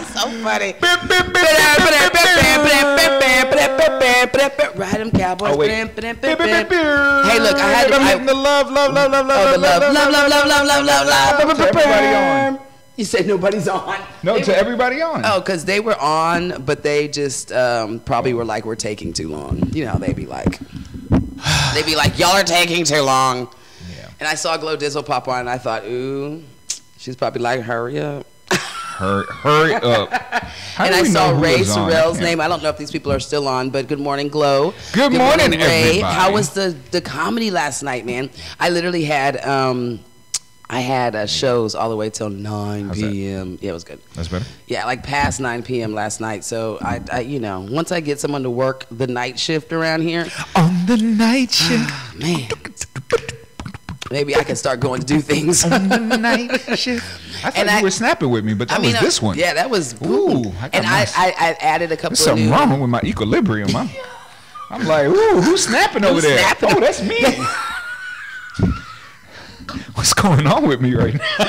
So funny. Ride them cowboys. Oh, wait. Hey, look, I had to. The love. To everybody on. You said nobody's on. No, to everybody on. Oh, because they were on, but they just probably were like, we're taking too long. You know, they'd be like, y'all are taking too long. Yeah. And I saw Glow Dizzle pop on, and I thought, ooh, she's probably like, hurry up. Hurry up. And I saw Ray Sorrell's name. I don't know if these people are still on, but good morning, Glow. Good morning, Ray. everybody. How was the comedy last night, man? I literally had shows all the way till 9 p.m. Yeah, it was good. That's better? Yeah, like past 9 p.m. last night. So I you know, once I get someone to work the night shift around here. On the night shift. Man. Maybe I can start going to do things. On the night shift. I thought you were snapping with me, but that was this one. Yeah, that was. Ooh. I added a couple There's something wrong with my equilibrium. I'm like, ooh, who's snapping over there? Snapping? Oh, that's me. What's going on with me right now?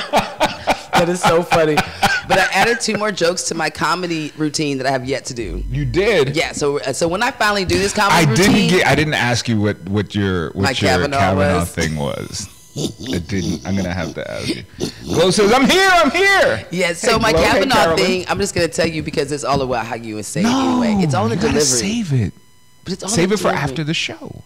That is so funny. But I added 2 more jokes to my comedy routine that I have yet to do. You did? Yeah. So when I finally do this comedy routine, I didn't ask you what your Kavanaugh thing was. I'm gonna have to ask you. Glow says, I'm here. Yeah, so hey, my Glow, Kavanaugh thing, I'm just gonna tell you because it's all about how you say it anyway. It's all in the delivery. Save it. But it's all save it for delivery. after the show.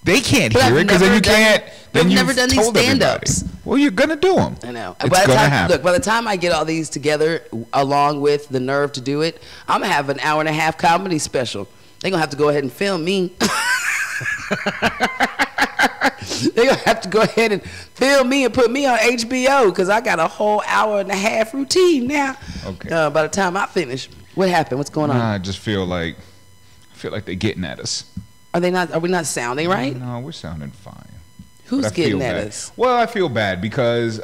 They can't hear it because then you can't. Then you've never done these stand-ups. Well, you're gonna do them. I know. It's gonna happen. Look, by the time I get all these together, along with the nerve to do it, I'm gonna have an hour-and-a-half comedy special. They're gonna have to go ahead and film me. They're gonna have to go ahead and film me and put me on HBO because I got a whole hour-and-a-half routine now. Okay. By the time I finish, what happened? What's going on? I just feel like they're getting at us. Are they not? Are we not sounding right? No, we're sounding fine. Who's getting at us? Well, I feel bad because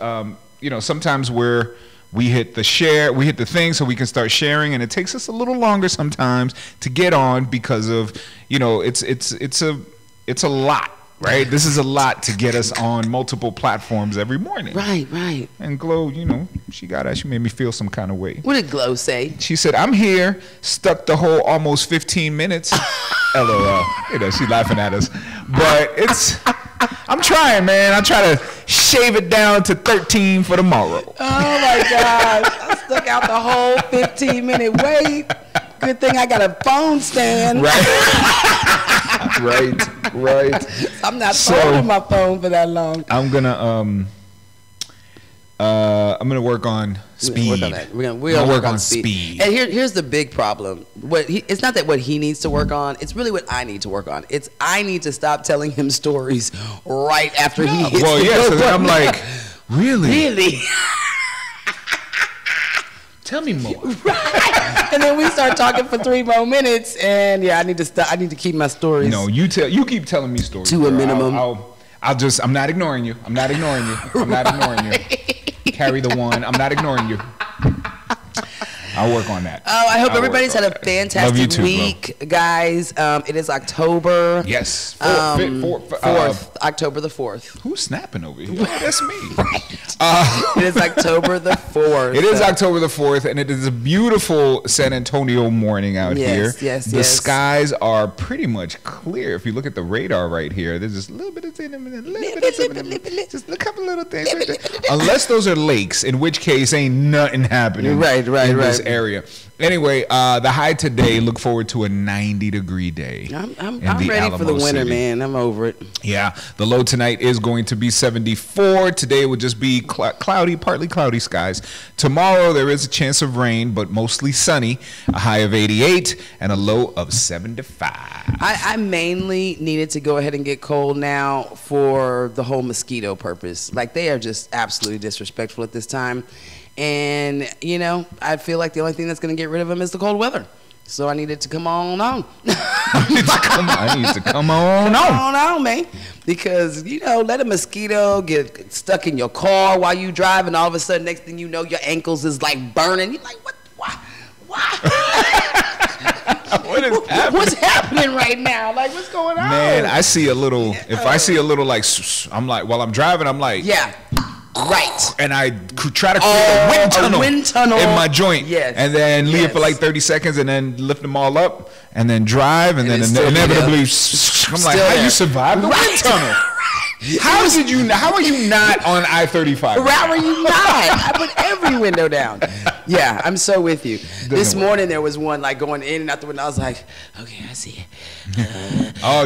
sometimes we hit the thing so we can start sharing, and it takes us a little longer sometimes to get on because of it's a lot. Right, this is a lot to get us on multiple platforms every morning. Right. And Glow, she got us. She made me feel some kind of way. What did Glow say? She said, "I'm here, stuck the whole almost 15 minutes." LOL. She's laughing at us, but I'm trying, man. I try to shave it down to 13 for tomorrow. Oh my gosh, I stuck out the whole 15-minute wait. Good thing I got a phone stand. Right. I'm not holding my phone for that long. I'm gonna work on speed. We're gonna work on speed. And here's the big problem. It's not that what he needs to work on. It's really what I need to work on. I need to stop telling him stories right after he hits so then I'm like, really? Tell me more. Right. And then we start talking for 3 more minutes, and I need to stop. I need to keep my stories. No, you keep telling me stories to a minimum. I'm not ignoring you. Carry the one. I'm not ignoring you. I'll work on that. Oh, I hope everybody's had a fantastic week, bro. Guys. It is October. Yes. 4th. October the 4th. Who's snapping over here? Oh, that's me. It is October the 4th. It is October the 4th, and it is a beautiful San Antonio morning out here. Yes. The skies are pretty much clear. If you look at the radar right here, there's just a little bit of just a couple little things right there. Unless those are lakes, in which case ain't nothing happening. Right. This area. Anyway, the high today, look forward to a 90-degree day. I'm ready for the winter, man. I'm over it. Yeah. The low tonight is going to be 74. Today will just be cloudy, partly cloudy skies. Tomorrow there is a chance of rain, but mostly sunny. A high of 88 and a low of 75. I mainly needed to go ahead and get cold now for the whole mosquito purpose. Like, they are just absolutely disrespectful at this time. And, I feel like the only thing that's going to get rid of them is the cold weather. So I needed to come on. I need to come on. Come on, man. Because, let a mosquito get stuck in your car while you drive, and all of a sudden, next thing you know, your ankles is like burning. You're like, what? Why? What is happening? What's happening right now? Like, what's going on? Man, I see a little, if I see a little, like, I'm like, while I'm driving, I'm like, yeah. Right. And I try to create a wind tunnel in my joint. Yes. And then leave it for like 30 seconds and then lift them all up and then drive and then inevitably, I'm like, how you survive the wind tunnel? How are you not on I-35? How are you not? I put every window down. Yeah, I'm so with you. This morning there was one like going in and out the window. I was like, okay, I see it.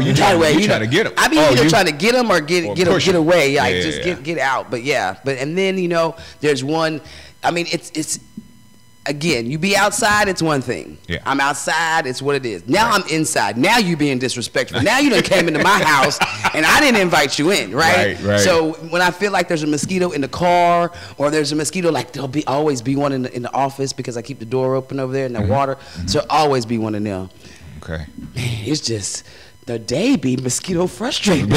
You try to get him. I mean, either trying to get him or get away. Like yeah. get out. But yeah, and then there's one. I mean, it's again, you be outside, it's one thing. Yeah. I'm outside, it's what it is. Now I'm inside. Now you being disrespectful. Now you done came into my house and I didn't invite you in, right? Right. So when I feel like there's a mosquito in the car or there's a mosquito, like there'll always be one in the office because I keep the door open over there in the water. Mm-hmm. So there'll always be one in there. Okay. Man, it's just the day be mosquito frustrated.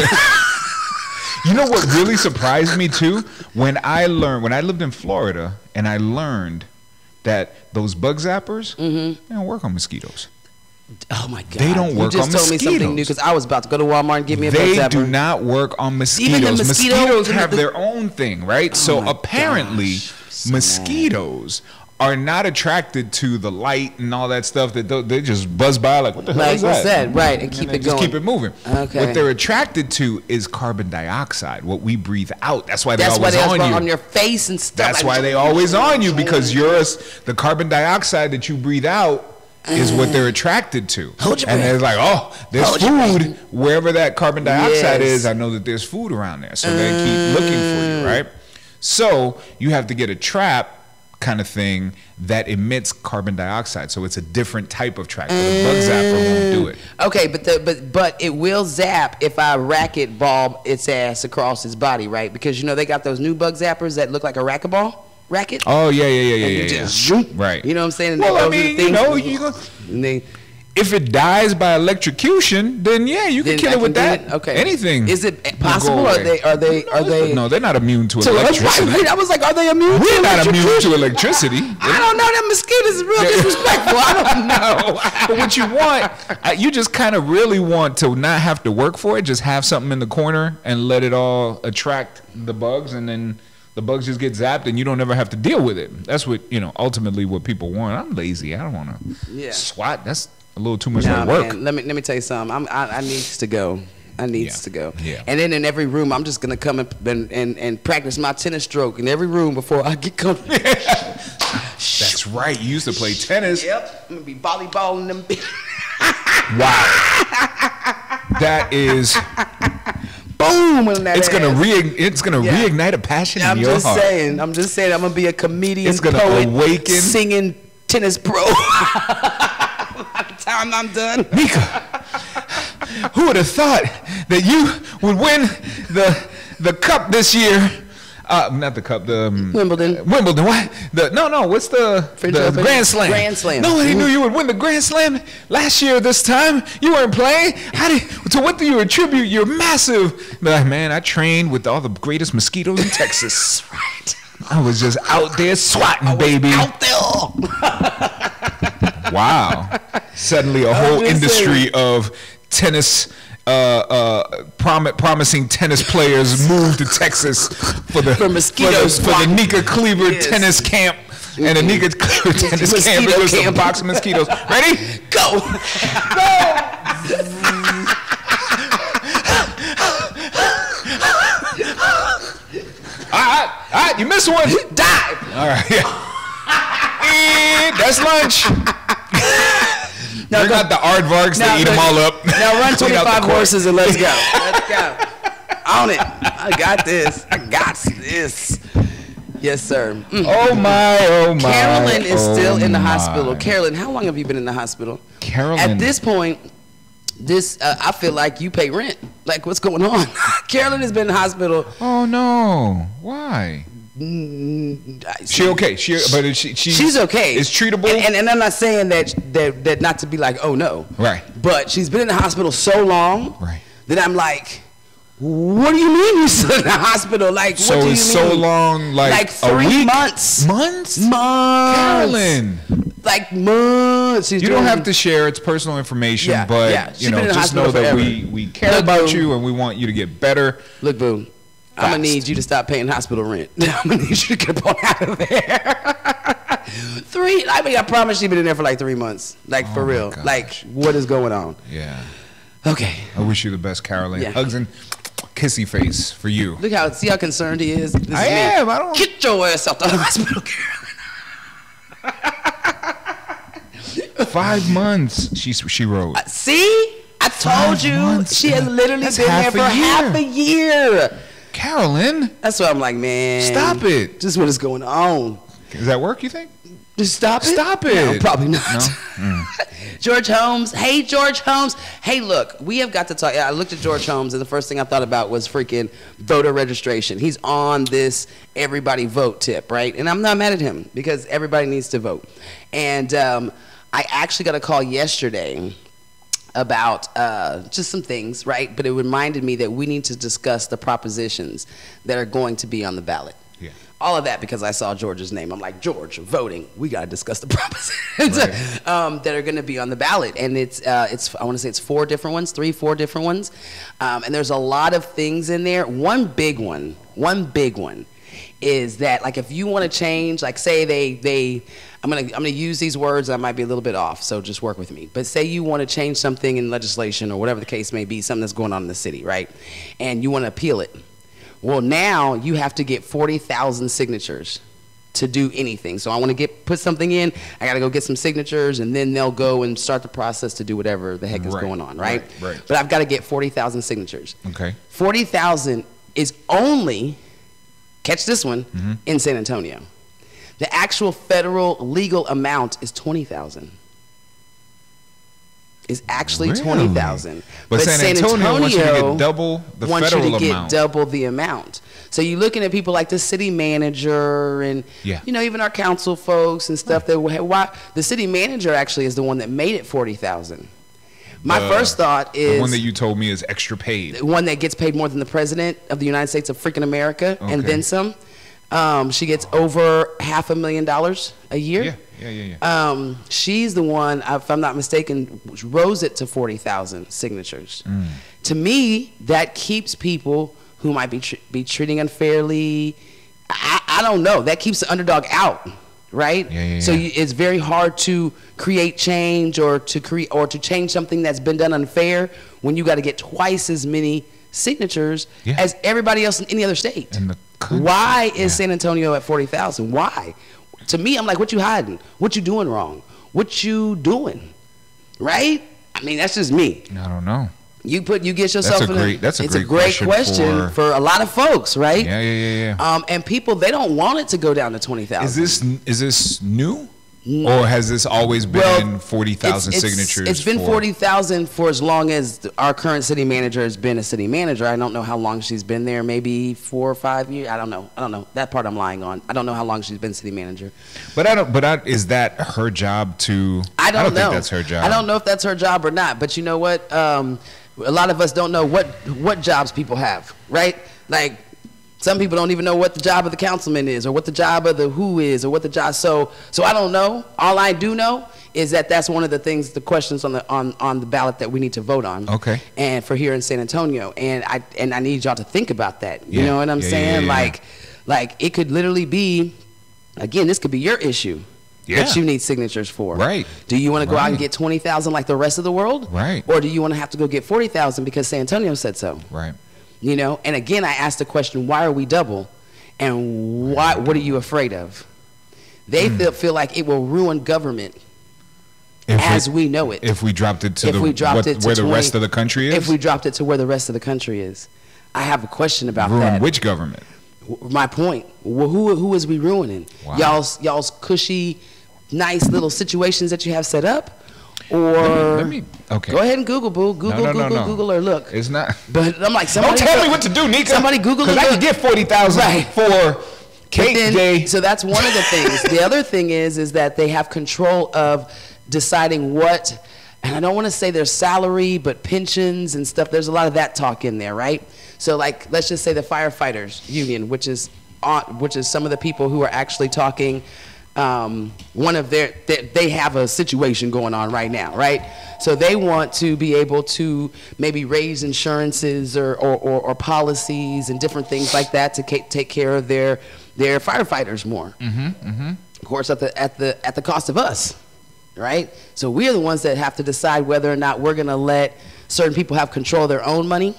You know what really surprised me too? When I lived in Florida and I learned that those bug zappers, they don't work on mosquitoes. Oh my God! They don't work on mosquitoes. You just told me something new because I was about to go to Walmart and get me a bug zapper. They do not work on mosquitoes. Even the mosquitoes have their own thing, right? Oh so apparently, so mosquitoes are not attracted to the light and all that stuff. That they just buzz by like, what the hell is that? What's that? Right, and keep it going. Just keep it moving. Okay. What they're attracted to is carbon dioxide, what we breathe out. That's why they're always on your face and stuff. That's why they always on you, because the carbon dioxide that you breathe out is what they're attracted to. And they're like, oh, there's food wherever that carbon dioxide is. I know that there's food around there, so they keep looking for you, right? So you have to get a trap kind of thing that emits carbon dioxide, so it's a different type of trap. The bug zapper won't do it. Okay, but it will zap if I racket ball its ass across its body, right? Because they got those new bug zappers that look like a racquetball racket. Oh yeah. Just zoom, right. You know what I'm saying? And well, I mean, if it dies by electrocution, then you can kill it with that. Okay. Anything. Is it possible? Are they? No, they're not immune to electricity. Right. I was like, are they immune? We're not immune to electricity. I don't know. That mosquitoes is real disrespectful. I don't know. But what you want, you just kind of really want to not have to work for it. Just have something in the corner and let it all attract the bugs, and then the bugs just get zapped and you don't ever have to deal with it. That's what, ultimately what people want. I'm lazy. I don't want to swat. That's a little too much work. Man, let me tell you something. I needs to go. I needs to go. Yeah. And then in every room, I'm just gonna come and practice my tennis stroke in every room before I get comfortable. That's right. You used to play tennis. Yep. I'm gonna be volleyballing them. Wow. That is. Boom! It's gonna reignite a passion in your heart. I'm just saying. I'm gonna be a comedian. It's gonna poet, awaken singing tennis pro. By the time I'm done, Nika, who would have thought that you would win the cup this year? Not the cup, the Wimbledon. Wimbledon. What? What's the Grand Slam? Grand Slam. Nobody knew you would win the Grand Slam last year. This time you weren't playing. To what do you attribute your massive? Like, man, I trained with all the greatest mosquitoes in Texas. Right. I was just out there swatting, baby. Out there. Wow. Suddenly, a whole industry of tennis. Promising tennis players moved to Texas for mosquitoes for the Nika Cleaver tennis camp and the Nika Cleaver tennis camp. It was a box of mosquitoes. Ready? Go! All right, you missed one. Dive. All right, and that's lunch. Bring out the aardvarks to eat them all up. Now run 25 horses and let's go. Let's go. On it. I got this. Yes, sir. Oh my. Carolyn is still in the hospital. Carolyn, how long have you been in the hospital? Carolyn. At this point, I feel like you pay rent. Like, what's going on? Carolyn has been in the hospital. Oh no. Why? She okay? She's okay. It's treatable. And I'm not saying that not to be like, oh no. Right. But she's been in the hospital so long. Right. That I'm like, what do you mean you're still in the hospital? Like, so what do you it's mean? So long, like 3 months. Months. Carolyn. Like months. You don't have to share. It's personal information, but just know that we care about you and we want you to get better. Look, boo. I'm gonna need you to stop paying hospital rent. I'm gonna need you to get on out of there. I promise you've been in there for like 3 months. Like, for real. Like, what is going on? Yeah. Okay. I wish you the best, Caroline. Yeah. Hugs and kissy face for you. See how concerned he is? I am. I don't. Get your ass out the hospital, Caroline. 5 months. She wrote. See? I told you. months. She has literally That's been there for half a year. Carolyn. That's why I'm like, man. Stop it. Just what is going on. Does that work, you think? Just stop it? Stop it. No, probably not. No? George Holmes. Hey, George Holmes. Hey, look, we have got to talk. I looked at George Holmes, and the first thing I thought about was freaking voter registration. He's on this everybody vote tip, right? And I'm not mad at him because everybody needs to vote. And I actually got a call yesterday about just some things, right? But it reminded me that we need to discuss the propositions that are going to be on the ballot. Yeah. All of that because I saw George's name. I'm like, George, voting. We got to discuss the propositions that are going to be on the ballot. And it's I want to say it's 4 different ones, 4 different ones. And there's a lot of things in there. One big one is that, like, if you want to change, like, say I'm gonna use these words. I might be a little bit off, so just work with me. But say you want to change something in legislation or whatever the case may be, something that's going on in the city, right? And you want to appeal it. Well, now you have to get 40,000 signatures to do anything. So I want to put something in. I got to go get some signatures, and then they'll go and start the process to do whatever the heck is going on, right? Right. But I've got to get 40,000 signatures. Okay. 40,000 is only, catch this one, in San Antonio. The actual federal legal amount is 20,000. Is actually Really? 20,000. But San Antonio wants you to get double the federal amount. Wants you to get double the amount. So you're looking at people like the city manager and even our council folks and stuff. Why the city manager actually is the one that made it 40,000. My first thought is the one that you told me is extra paid. The one that gets paid more than the president of the United States of freaking America and then some. She gets over $500,000 a year. Yeah. She's the one, if I'm not mistaken, rose it to 40,000 signatures. To me, that keeps people who might be treating unfairly. I don't know. That keeps the underdog out, right? So it's very hard to create change or to change something that's been done unfair when you got to get twice as many signatures as everybody else in any other state. Why is San Antonio at 40,000? Why? To me, I'm like, what you hiding? What you doing wrong? What you doing? Right? I mean, that's just me. I don't know. You get yourself That's a great great question for a lot of folks, right? Yeah. And people, they don't want it to go down to 20,000. Is this new? Or has this always been 40,000 signatures? It's been 40,000 for as long as our current city manager has been a city manager. I don't know how long she's been there, maybe 4 or 5 years. I don't know. That part I'm lying on. I don't know how long she's been city manager. Is that her job to? I don't know. think that's her job. I don't know if that's her job or not. But you know what? A lot of us don't know what jobs people have, right? Like, some people don't even know what the job of the councilman is, or what the job of the who is, or what the job. So I don't know. All I do know is that that's one of the things, the questions on the ballot that we need to vote on. Okay. And for here in San Antonio, and I need y'all to think about that. You know what I'm saying? Like it could literally be, again, this could be your issue. That you need signatures for. Right. Do you want to go out and get 20,000 like the rest of the world? Right. Or do you want to have to go get 40,000 because San Antonio said so? Right. You know, and again, I asked the question, why are we double? And what are you afraid of? They feel like it will ruin government as we know it. If we dropped it to where the rest of the country is? If we dropped it to where the rest of the country is. I have a question about ruin that. Which government? My point. Who is we ruining? Wow. Y'all's cushy, nice little situations that you have set up? Or let me okay. Go ahead and Google, boo. Google or look. It's not. But I'm like, somebody don't tell me what to do, Nika. Somebody Google it. Because I can get 40,000 for Cake Day. So that's one of the things. The other thing is that they have control of deciding what, and I don't want to say their salary, but pensions and stuff. There's a lot of that talk in there, right? So like, let's just say the firefighters union, which is some of the people who are actually talking one of they have a situation going on right now, right? So they want to be able to maybe raise insurances or policies and different things like that to take care of their firefighters more. Of course, at the cost of us, right? So we're the ones that have to decide whether or not we're going to let certain people have control of their own money.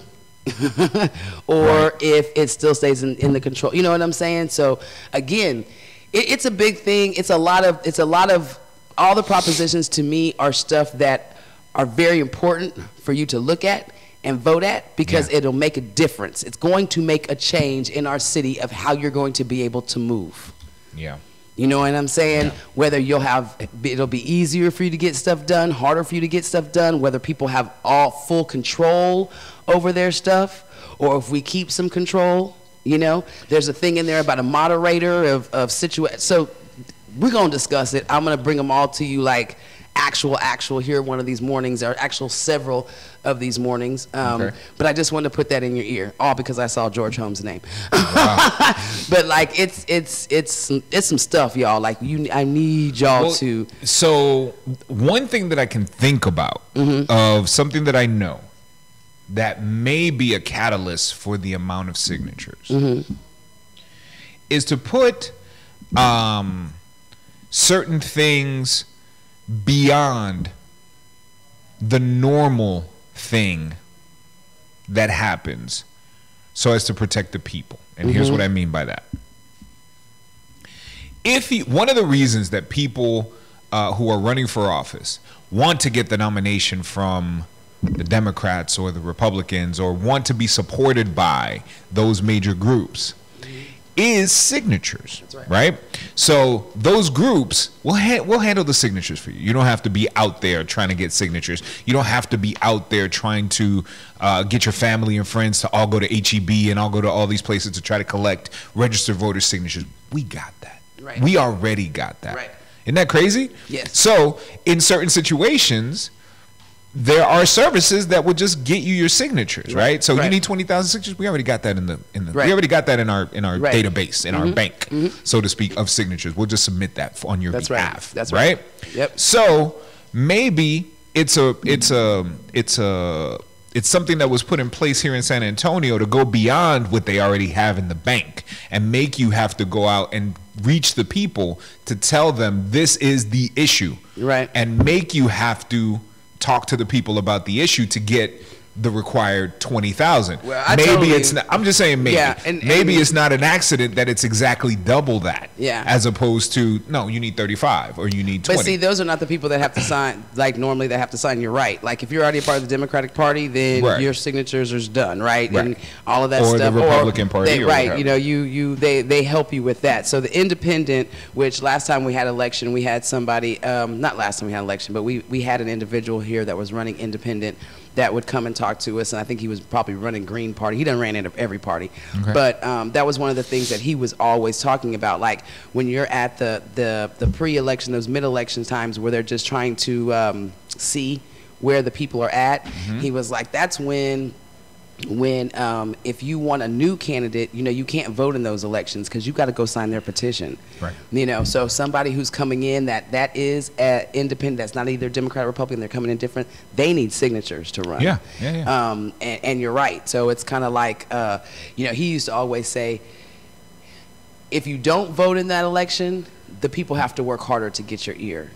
Or if it still stays in the control, you know what I'm saying? So again, it's a big thing. It's a lot of all the propositions to me are stuff that are very important for you to look at and vote at, because it'll make a difference. It's going to make a change in our city of how you're going to be able to move. Yeah. You know what I'm saying? Yeah. Whether it'll be easier for you to get stuff done, harder for you to get stuff done, whether people have all full control over their stuff, or if we keep some control. You know, there's a thing in there about a moderator of situations. So we're going to discuss it. I'm going to bring them all to you, like actual here one of these mornings, or actual several of these mornings. Okay. But I just wanted to put that in your ear, all because I saw George Holmes' name. Wow. But like it's some stuff, y'all. Like I need y'all to. So one thing that I can think about of something that I know that may be a catalyst for the amount of signatures is to put certain things beyond the normal thing that happens so as to protect the people. And here's what I mean by that. One of the reasons that people who are running for office want to get the nomination from the Democrats or the Republicans, or want to be supported by those major groups, is signatures. That's right? So those groups will handle the signatures for you. You don't have to be out there trying to get signatures. You don't have to be out there trying to get your family and friends to all go to HEB and all go to all these places to try to collect registered voter signatures. We got that. Right. We already got that. Right. Isn't that crazy? Yes. So in certain situations, there are services that will just get you your signatures, right? So you need 20,000 signatures. We already got that in the we already got that in our database, in our bank, so to speak, of signatures. We'll just submit that on your behalf. That's right. Yep. So maybe it's something that was put in place here in San Antonio to go beyond what they already have in the bank and make you have to go out and reach the people to tell them this is the issue, right? And make you have to talk to the people about the issue to get the required 20,000. Well, it's not. I'm just saying maybe. Yeah, maybe it's not an accident that it's exactly double that. Yeah. As opposed to no, you need 35 or you need 20. But see, those are not the people that have to sign. Like normally, they have to sign. You're right. Like if you're already a part of the Democratic Party, then your signatures are done, right? And all of that or stuff. Or the Republican Party, right? You know, they help you with that. So the Independent, which last time we had election, we had somebody. Not last time we had election, but we had an individual here that was running Independent that would come and talk to us, and I think he was probably running Green Party. He done ran into every party, but that was one of the things that he was always talking about. Like when you're at the pre-election, those mid-election times where they're just trying to see where the people are at. He was like, that's when if you want a new candidate, you know, you can't vote in those elections because you got to go sign their petition. Right. You know, so somebody who's coming in that is independent, that's not either Democrat or Republican, they're coming in different, they need signatures to run. Yeah. And you're right. So it's kind of like, you know, he used to always say, if you don't vote in that election, the people have to work harder to get your ear.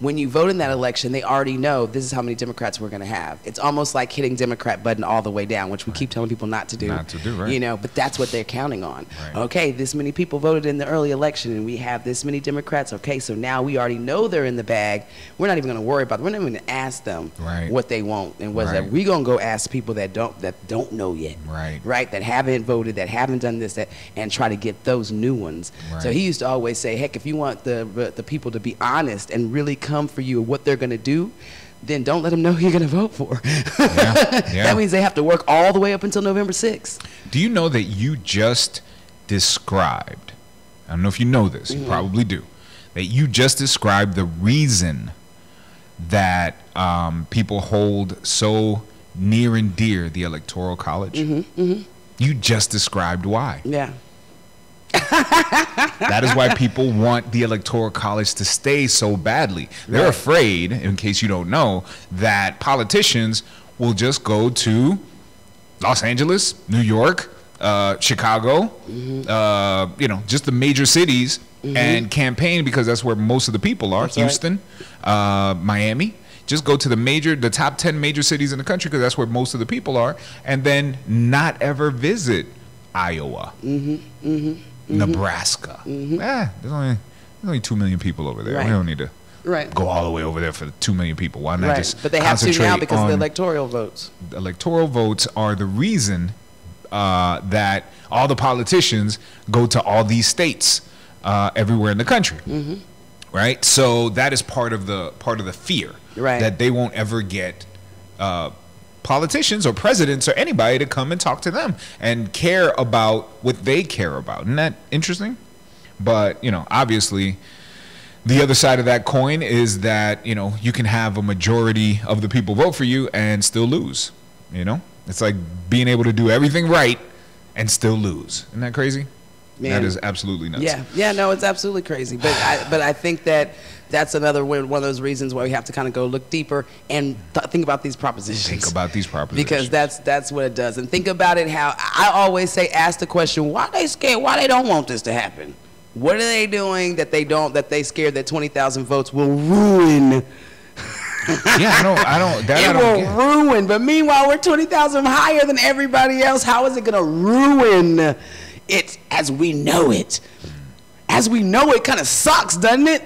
When you vote in that election, they already know this is how many Democrats we're going to have. It's almost like hitting Democrat button all the way down, which we keep telling people not to do. Not to do, right. You know, but that's what they're counting on. Right. Okay, this many people voted in the early election, and we have this many Democrats. Okay, so now we already know they're in the bag. We're not even going to worry about it. We're not even going to ask them what they want and what's that. We're going to go ask people that don't know yet. Right. That haven't voted, that haven't done this, that, and try to get those new ones. Right. So he used to always say, heck, if you want the people to be honest and really come for you, what they're going to do, then don't let them know who you're going to vote for. That means they have to work all the way up until November 6th. Do you know that you just described, I don't know if you know this, you probably do, that you just described the reason that people hold so near and dear the Electoral College? You just described why. Yeah. That is why people want the Electoral College to stay so badly. They're afraid, in case you don't know, that politicians will just go to Los Angeles, New York, Chicago, just the major cities and campaign, because that's where most of the people are. That's Houston, Miami. Just go to the top 10 major cities in the country, because that's where most of the people are, and then not ever visit Iowa, Nebraska. There's only 2 million people over there. Right. We don't need to Right. go all the way over there for 2 million people. Why not just But they have to now concentrate because of the on- electoral votes. Electoral votes are the reason that all the politicians go to all these states everywhere in the country, right? So that is part of the fear, Right. that they won't ever get politicians or presidents or anybody to come and talk to them and care about what they care about. Isn't that interesting? But obviously, the other side of that coin is that you can have a majority of the people vote for you and still lose. It's like being able to do everything right and still lose. Isn't that crazy? Man. That is absolutely nuts. Yeah, no, it's absolutely crazy. But I think that's another one of those reasons why we have to kind of go look deeper and think about these propositions. Think about these propositions. Because that's what it does. And think about it how I always say, ask the question, why they scared? Why they don't want this to happen? What are they doing that they scared that 20,000 votes will ruin? Yeah, I don't It will ruin. But meanwhile, we're 20,000 higher than everybody else. How is it going to ruin it as we know it? As we know it kind of sucks, doesn't it?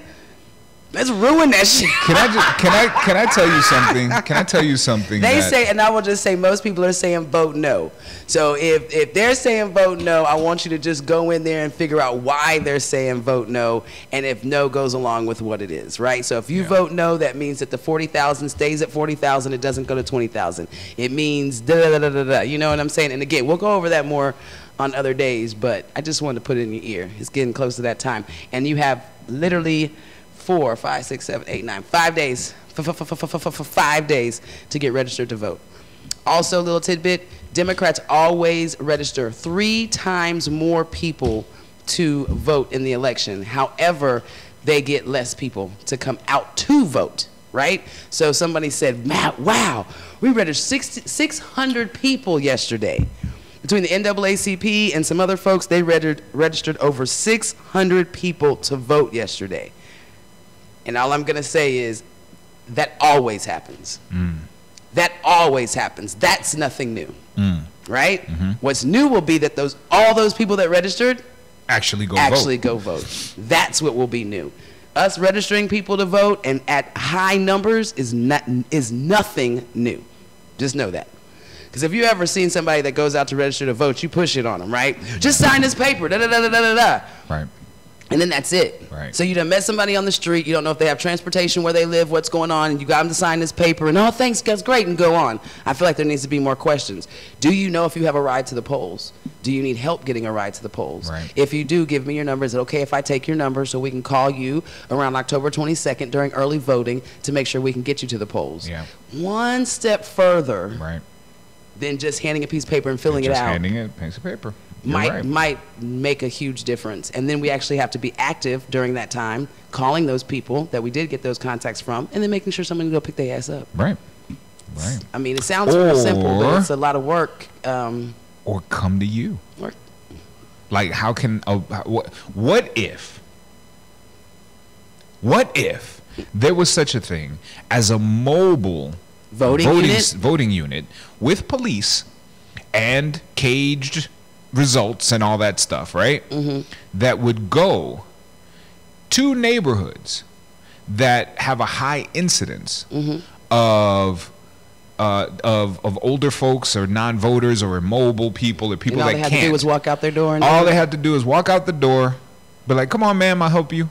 Let's ruin that shit. Can I tell you something? Can I tell you something? They say, and I will just say, most people are saying vote no. So if they're saying vote no, I want you to just go in there and figure out why they're saying vote no, and if no goes along with what it is, right? So if you vote no, that means that the 40,000 stays at 40,000. It doesn't go to 20,000. It means da-da-da-da-da. You know what I'm saying? And again, we'll go over that more on other days, but I just wanted to put it in your ear. It's getting close to that time. And you have literally 4, 5, 6, 7, 8, 9, 5 days, 5 days to get registered to vote. Also, little tidbit, Democrats always register 3 times more people to vote in the election. However, they get less people to come out to vote, right? So somebody said, wow, we registered 600 people yesterday. Between the NAACP and some other folks, they registered over 600 people to vote yesterday. And all I'm going to say is that always happens. That always happens. That's nothing new, right? What's new will be that all those people that registered actually go vote. That's what will be new. Us registering people to vote and at high numbers is nothing new. Just know that. Because if you ever seen somebody that goes out to register to vote, you push it on them, right? Just sign this paper, da-da-da-da-da-da. Right. And then that's it. Right. So you done met somebody on the street, you don't know if they have transportation, where they live, what's going on, and you got them to sign this paper, and oh, thanks, that's great, and go on. I feel like there needs to be more questions. Do you know if you have a ride to the polls? Do you need help getting a ride to the polls? Right. If you do, give me your number. Is it okay if I take your number so we can call you around October 22nd during early voting to make sure we can get you to the polls? Yeah. One step further Right. than just handing a piece of paper and filling it Just out. handing it a piece of paper. You're right. might make a huge difference. And then we actually have to be active during that time, calling those people that we did get those contacts from, and then making sure somebody will go pick their ass up. Right. Right. I mean, it sounds real simple, but it's a lot of work. Or come to you. Work. Like, how can what if there was such a thing as a mobile voting unit with police and caged results and all that stuff, right? That would go to neighborhoods that have a high incidence of older folks or non-voters or immobile people or people And all that they had can't. to do was walk out their door. And All they had to do is walk out the door, be like, "Come on, ma'am, I'll help you.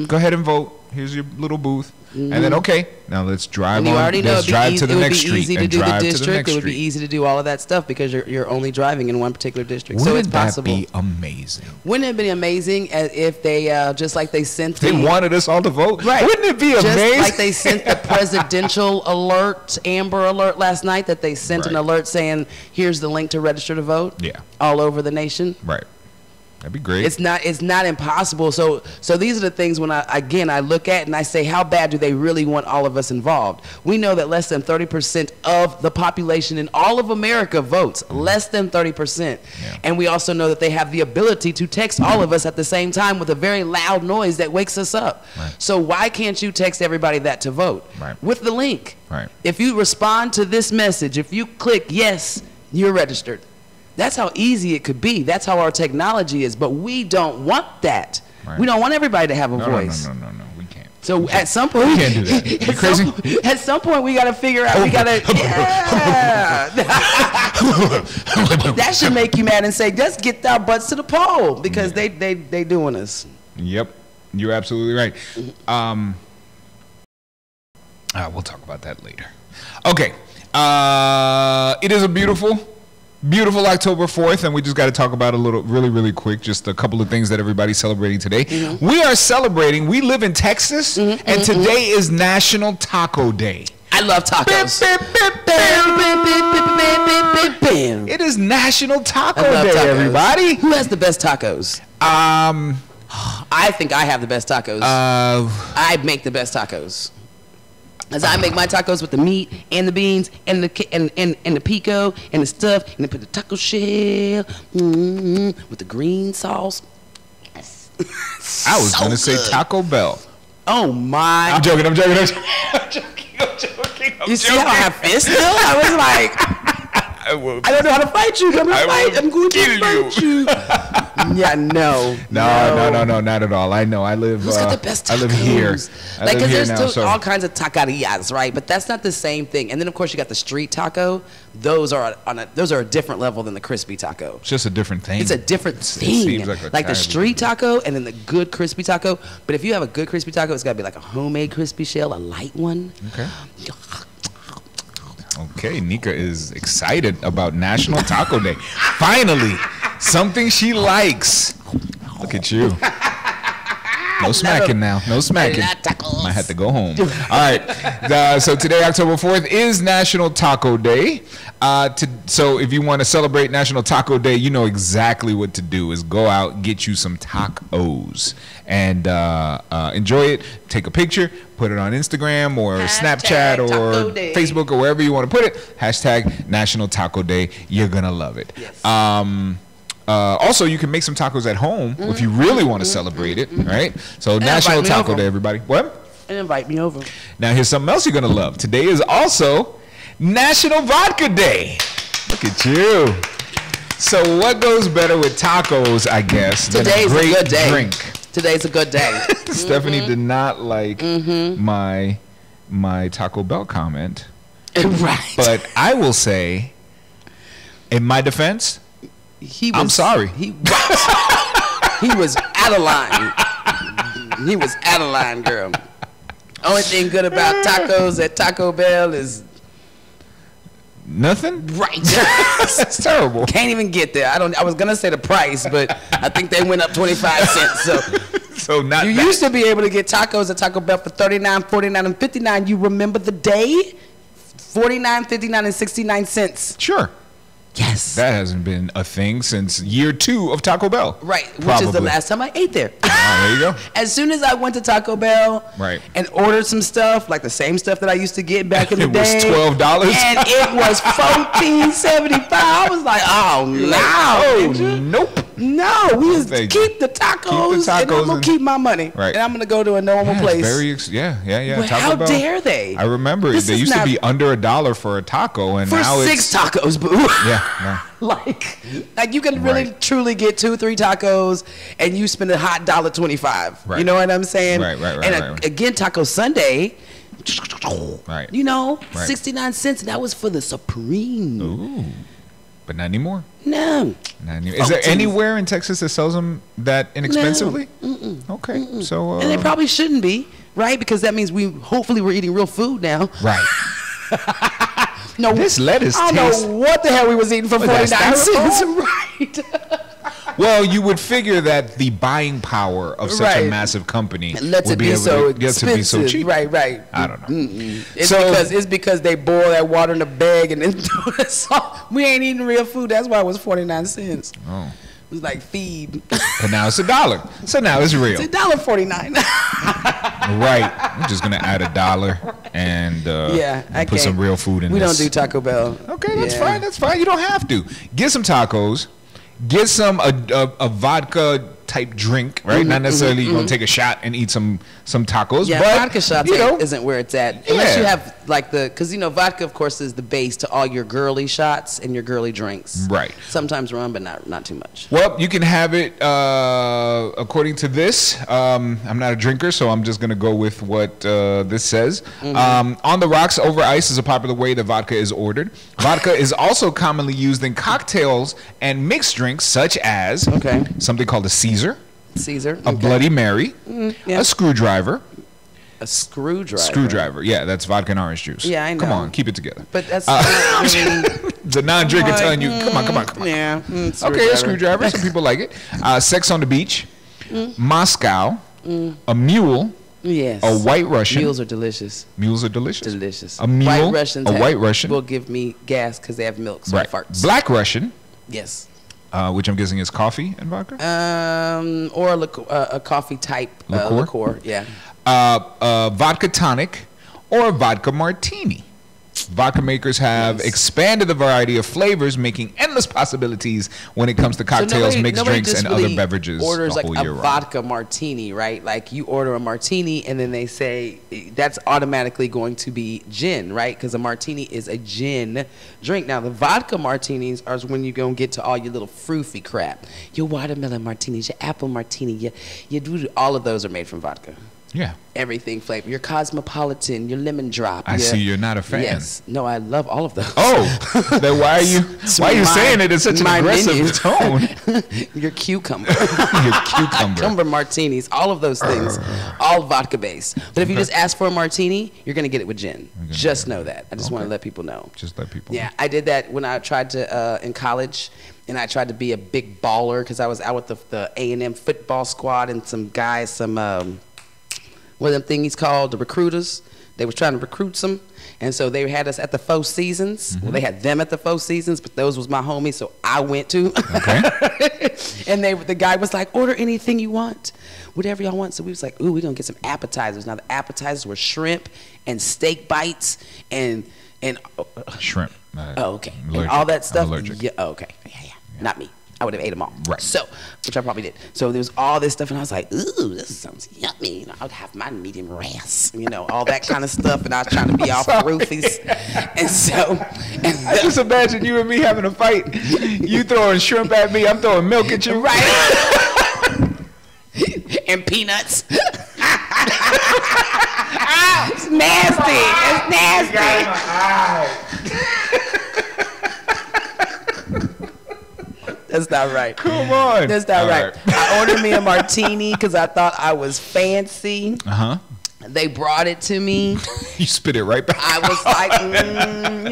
Go ahead and vote. Here's your little booth." And then, okay, now let's drive And you on. already know Let's drive to the next it would be easy street to and do the drive to the district. next It would be street. easy to do all of that stuff because you're only driving in one particular district. So it's Wouldn't that possible. be amazing? Wouldn't it have been amazing if they just like they sent They wanted us all to vote. Right. Wouldn't it be Just amazing? like they sent the presidential alert, Amber Alert last night, that they sent an Right. alert saying, here's the link to register to vote Yeah. all over the nation. Right. That'd be great. It's not impossible. So these are the things when I look at and I say, how bad do they really want all of us involved? We know that less than 30% of the population in all of America votes. Less than 30%. Yeah. And we also know that they have the ability to text all of us at the same time with a very loud noise that wakes us up. Right. So why can't you text everybody that to vote? Right. With the link. Right. If you respond to this message, if you click yes, you're registered. That's how easy it could be. That's how our technology is. But we don't want that. Right. We don't want everybody to have a voice. No. We can't. So at some point, we can't do that. You crazy? At some point, we got to figure out. We got to. That should make you mad and say, "Let's get our butts to the poll," because they doing us. Yep, you're absolutely right. We'll talk about that later. Okay, it is a beautiful October 4th, and we just got to talk about a little, really quick, just a couple of things that everybody's celebrating today. Mm-hmm. We are celebrating. We live in Texas, and today is National Taco Day. I love tacos. It is National Taco Day, tacos. Everybody. Who has the best tacos? I think I have the best tacos. I make the best tacos. As I make my tacos with the meat and the beans and the pico and the stuff, and then put the taco shell with the green sauce. Yes. I was gonna say Taco Bell. Oh my! I'm joking. You see how I fist still? I was like, I don't know how to fight you. I'm going to fight you. Yeah, no, not at all. I know. I live. Who's got the best tacos? I live here. Like, because there's still all kinds of taquerias, right? But that's not the same thing. And then, of course, you got the street taco. Those are a different level than the crispy taco. It's just a different thing. It's a different thing. It seems like the street taco and then the good crispy taco. But if you have a good crispy taco, it's got to be like a homemade crispy shell, a light one. Okay, Nika is excited about National Taco Day. Finally, something she likes. Look at you. No smacking now. No smacking. Might have to go home. All right. So today, October 4th, is National Taco Day. So if you want to celebrate National Taco Day, you know exactly what to do is go out, get you some tacos, and enjoy it. Take a picture, put it on Instagram or Snapchat or Facebook or wherever you want to put it. Hashtag National Taco Day. You're going to love it. Yes. Also, you can make some tacos at home if you really want to celebrate it, right? So and National Taco Day, everybody. What? And invite me over. Now, here's something else you're going to love. Today is also National Vodka Day. Look at you. So what goes better with tacos, I guess, Today's than a great good day. drink? Today's a good day. Stephanie did not like my Taco Bell comment. Right. But I will say, in my defense, I'm sorry. He was out of line. He was out of line, girl. Only thing good about tacos at Taco Bell is nothing. Right. That's terrible. Can't even get there. I was gonna say the price, but I think they went up 25 cents. So not. You used to be able to get tacos at Taco Bell for $39, $49, and $59. You remember the day? $49, $59, and 69 cents. Sure. Yes. That hasn't been a thing since year 2 of Taco Bell. Right, which is the last time I ate there. There you go. As soon as I went to Taco Bell and ordered some stuff, like the same stuff that I used to get back in the day. It was $12. And it was $14.75. I was like, oh, no. Nope. No, we just keep the tacos and I'm going to keep my money. Right. And I'm going to go to a normal place. Yeah. Well, how dare they? I remember they used to be under $1 for a taco, and for now it's 6 tacos, boo. Yeah. like you can really truly get 2-3 tacos, and you spend a hot $1.25. Right. You know what I'm saying? Right. Again, Taco Sunday. Right. 69 cents. And that was for the Supreme. Ooh. But not anymore. No. Not anymore. Is there anywhere in Texas that sells them that inexpensively? No. Okay. So. And they probably shouldn't be, right? Because that means hopefully we're eating real food now. Right. No, this lettuce. I don't know what the hell we was eating for 49 cents. Right. Well, you would figure that the buying power of such a massive company would be so expensive. Cheap. Right. I don't know. It's because they boil that water in a bag and then do it. So we ain't eating real food. That's why it was 49 cents. Oh. was like feed. And now it's $1. So now it's real. It's $1.49. Right. I'm just gonna add $1 and put some real food in. We this. don't do Taco Bell. Okay, that's fine. That's fine. You don't have to. Get some tacos. Get some a vodka type drink, right? Not necessarily you're gonna take a shot and eat some tacos. Yeah, but, vodka shots isn't where it's at. Unless you have like because vodka, of course, is the base to all your girly shots and your girly drinks. Right. Sometimes rum, but not too much. Well, you can have it according to this. I'm not a drinker, so I'm just gonna go with what this says. On the rocks over ice is a popular way that vodka is ordered. Vodka is also commonly used in cocktails and mixed drinks, such as something called a Caesar, a Bloody Mary, a screwdriver. A screwdriver. Screwdriver. Yeah, that's vodka and orange juice. Yeah, I know. Come on, keep it together. But that's not really... The non-drinker telling you, come on. Yeah. Okay, a screwdriver. Some people like it. Sex on the beach. Moscow. A mule. Yes. A white Russian. Mules are delicious. Mules are delicious. Delicious. A mule. White Russian will give me gas because they have milk, so it farts. Black Russian. Yes. Which I'm guessing is coffee and vodka. Or a coffee type liqueur. Yeah. Vodka tonic or a vodka martini. Vodka makers have expanded the variety of flavors, making endless possibilities when it comes to cocktails, mixed drinks, and other beverages. Orders the like whole a year vodka martini, right? Like you order a martini, and then they say that's automatically going to be gin, right? Because a martini is a gin drink. Now the vodka martinis are when you go and get to all your little froofy crap. Your watermelon martinis, your apple martini, all of those are made from vodka. Yeah. Everything flavor. Your cosmopolitan, your lemon drop. I see you're not a fan. Yes. No, I love all of those. Oh, then why are you saying it in such an aggressive tone? Your cucumber. Your cucumber. Cucumber martinis, all of those things, all vodka based. But if you just ask for a martini, you're going to get it with gin. Just know that. I just want to let people know. Just let people know. Yeah, I did that when I tried to, in college, and I tried to be a big baller because I was out with the A&M football squad and some guys, what are them thingies called? The recruiters. They was trying to recruit some. And so they had us at the Four Seasons. Well, they had them at the Four Seasons, but those was my homies, so I went to. Okay. And the guy was like, order anything you want. Whatever y'all want. So we was like, ooh, we're going to get some appetizers. Now, the appetizers were shrimp and steak bites and shrimp. Okay. And all that stuff. I'm allergic. Yeah, okay. Yeah. Not me. I would have ate them all. Right. So, which I probably did. So there was all this stuff, and I was like, ooh, this sounds yummy. I would have my medium rare, all that kind of stuff. And I was trying to be all roofies. And so. I just imagine you and me having a fight. You throwing shrimp at me, I'm throwing milk at you. Right. And peanuts. It's nasty. It's nasty. That's not right. Come on. That's not right. I ordered me a martini because I thought I was fancy. They brought it to me. You spit it right back. I was like,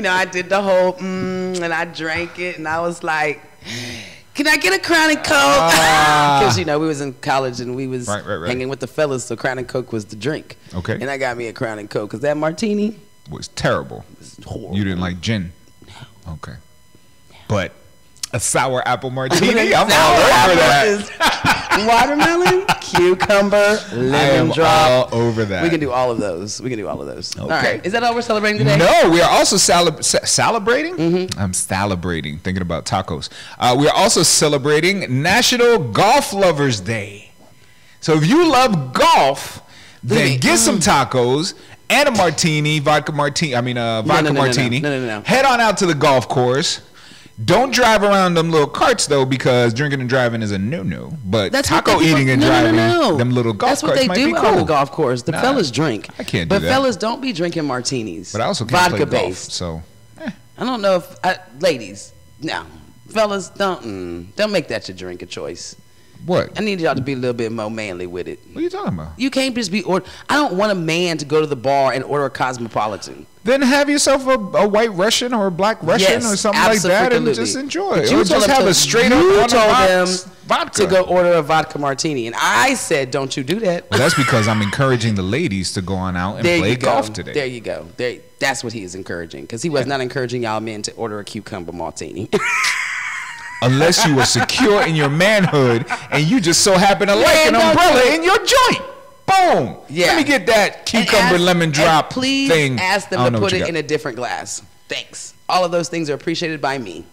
I did the whole and I drank it, and I was like, can I get a Crown and Coke? Because, we was in college and we was hanging with the fellas, so Crown and Coke was the drink. Okay. And I got me a Crown and Coke because that martini was terrible. Was horrible. You didn't like gin? No. Okay. But a sour apple martini? I'm all over that. Watermelon, cucumber, lemon drop. All over that. We can do all of those. Okay. All right. Is that all we're celebrating today? No, we are also celebrating. I'm celebrating, thinking about tacos. We are also celebrating National Golf Lovers Day. So if you love golf, then get some tacos and a martini, vodka martini. No. Head on out to the golf course. Don't drive around them little carts, though, because drinking and driving is a no-no. But taco eating and driving, them little golf carts might be cool. That's what they do on the golf course. The fellas drink. I can't do that. But fellas don't be drinking martinis. But I also can't play golf, so. I don't know if, ladies, no. Fellas, don't make that your drink of choice. What? I need y'all to be a little bit more manly with it. What are you talking about? You can't just be I don't want a man to go to the bar and order a Cosmopolitan. Then have yourself a white Russian or a black Russian or something like that and just enjoy it. Or just have a straight up You told them vodka. to go order a vodka martini. And I said, don't you do that. Well, that's because I'm encouraging the ladies to go on out and play golf today. There you go. That's what he is encouraging. Because he was not encouraging y'all men to order a cucumber martini. unless you are secure in your manhood and you just so happen to like an umbrella in your joint. Boom. Yeah. Let me get that cucumber lemon drop please thing. ask them to put it in a different glass. Thanks. All of those things are appreciated by me.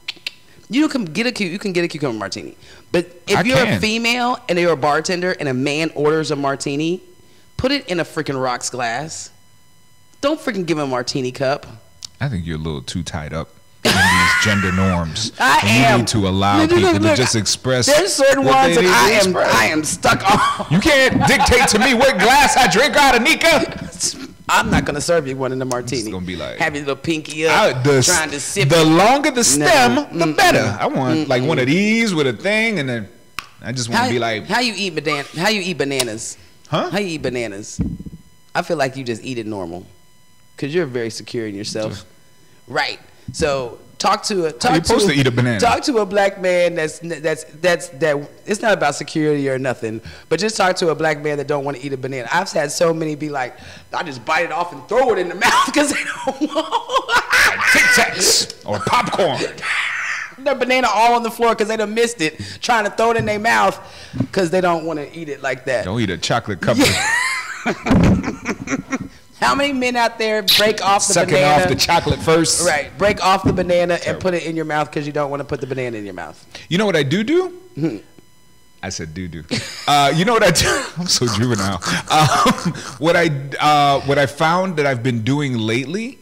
You can get a cucumber martini, but if you're a female and you're a bartender and a man orders a martini, put it in a freaking rocks glass. Don't freaking give him a martini cup. I think you're a little too tied up in these gender norms. I am. You need to allow people to just express. There's certain ones that I am stuck on. You can't dictate to me what glass I drink out of, Nika. I'm not gonna serve you one in the martini. It's gonna be like have your little pinky up, trying to sip. The longer the stem, the better. I want like one of these with a thing, and then I just want to be like. How you eat bananas? Huh? How you eat bananas? I feel like you just eat it normal, cause you're very secure in yourself, right? So talk to a black man that's it's not about security or nothing, but just talk to a black man that don't want to eat a banana. I've had so many be like, I just bite it off and throw it in the mouth because they don't want Tic Tacs or popcorn. The banana all on the floor because they done missed it, trying to throw it in their mouth because they don't want to eat it like that. Don't eat a chocolate cup. How many men out there break off the banana? Sucking off the chocolate first. Right. Break off the banana and put it in your mouth because you don't want to put the banana in your mouth. You know what I do? I said do. You know what I do? I'm so juvenile. What I found that I've been doing lately,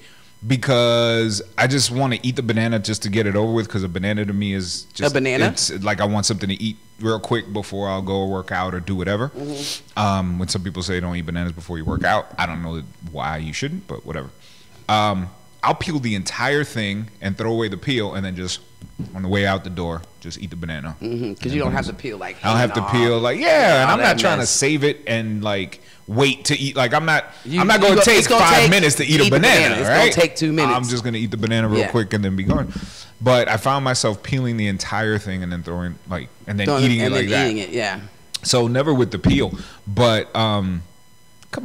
because I just want to eat the banana just to get it over with, because a banana to me is just a banana. It's like I want something to eat real quick before I'll go work out or do whatever. When some people say don't eat bananas before you work out, I don't know why you shouldn't, but whatever. I'll peel the entire thing and throw away the peel, and then just on the way out the door, just eat the banana. Because you don't have to peel like. I don't have to peel like and I'm not trying to save it and like wait to eat. Like I'm not going to take 5 minutes to eat a banana. It's right? going to take 2 minutes. I'm just going to eat the banana real quick and then be gone. But I found myself peeling the entire thing and then throwing eating it like that. Eating it, yeah. So never with the peel, but come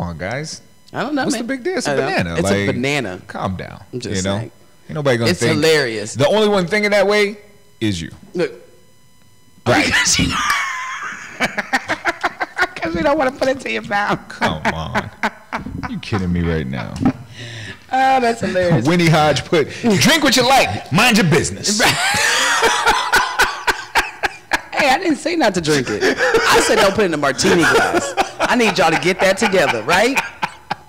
on, guys. I don't know. What's the big deal? It's a banana. It's a banana. Calm down. I'm just saying. Ain't nobody gonna think. It's hilarious. The only one thinking that way is you. Look. Right. Because we don't want to put it to your mouth. Come on. You kidding me right now? Oh, that's hilarious. Winnie Hodge put, drink what you like, mind your business. Hey, I didn't say not to drink it. I said don't put it in a martini glass. I need y'all to get that together, right?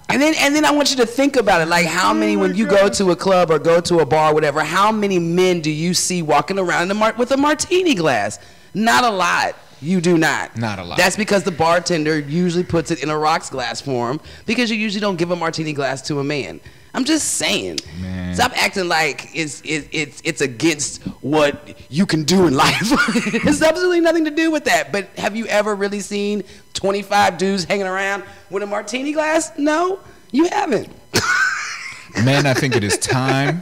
And then I want you to think about it. Like how many, when you go to a club or go to a bar, whatever, how many men do you see walking around with a martini glass? Not a lot. You do not. Not a lot. That's because the bartender usually puts it in a rocks glass form, because you usually don't give a martini glass to a man. I'm just saying. Man. Stop acting like it's against what you can do in life. It's absolutely nothing to do with that. But have you ever really seen 25 dudes hanging around with a martini glass? No, you haven't. Man, I think it is time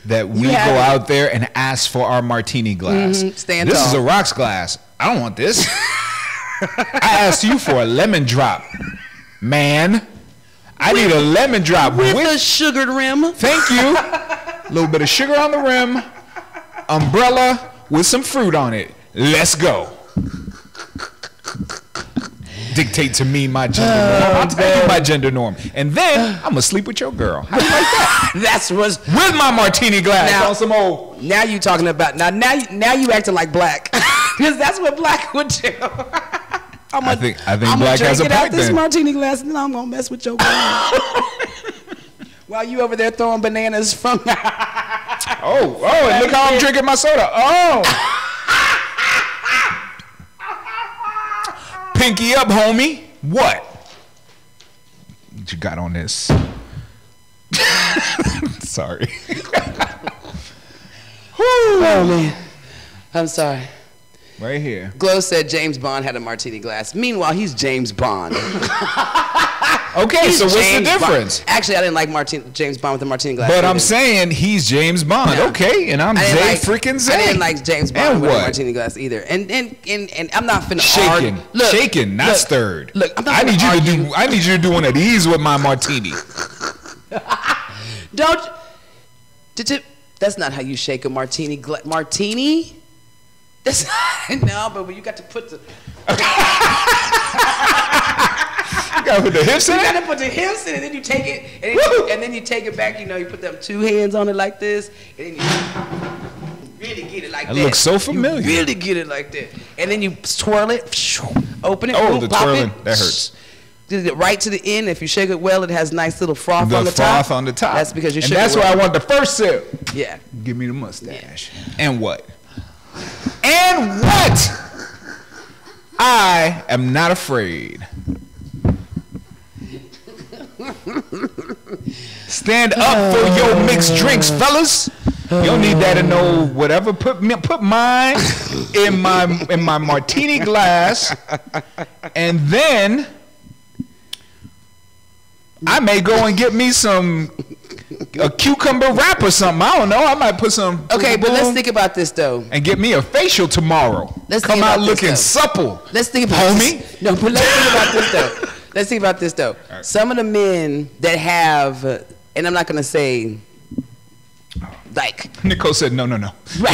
that we go out there and ask for our martini glass. Stand this tall. is a rocks glass. I don't want this. I asked you for a lemon drop, man. I need a lemon drop with a sugared rim. Thank you. A little bit of sugar on the rim. Umbrella with some fruit on it. Let's go. Dictate to me my gender norm. I'll tell you my gender norm. And then I'm going to sleep with your girl. How you like that? That's what's... With my martini glass on some old... Now you talking about... Now you acting like black. Because that's what black would do. I think black has a point out this martini glass, and then I'm gonna mess with your girl. While you over there throwing bananas from. And look how I'm drinking my soda. Oh. Pinky up, homie. What you got on this? Sorry. Oh man, I'm sorry. Right here. Glow said James Bond had a martini glass. Meanwhile, he's James Bond. Okay, so what's the difference? Bond. Actually, I didn't like James Bond with the martini glass. But I'm saying he's James Bond. No. Okay, and I'm Zay freaking Zay. I didn't like James Bond with a martini glass either. And I'm not finna argue. Shaking, not stirred. Look, I'm not I need you to do one of these with my martini. That's not how you shake a martini. Martini That's no, but when you got to put the You gotta put the hips in you it. got to put the hips in it, and then you take it, and then you take it back. You know, you put them 2 hands on it like this, and then you really get it like that. That looks so familiar. You really get it like that, and then you twirl it, open it, Oh, boom, the pop twirling, it, that hurts. right to the end. If you shake it well, it has nice little froth The on the froth top. on the top. That's because you and shook that's it why well. I want the first sip. Yeah. Give me the mustache. And what? And what? I am not afraid. Stand up for your mixed drinks, fellas. You don't need that to know whatever. Put mine in my martini glass, and then I may go and get me a cucumber wrap or something. I don't know. I might put some. Okay, but let's think about this though. And get me a facial tomorrow. Let's come think out about this, looking though. supple. Let's think about Homie. this. No, but let's think about this though. Let's think about this though. Right. Some of the men that have, and I'm not gonna say, like, Nicole said, no. right?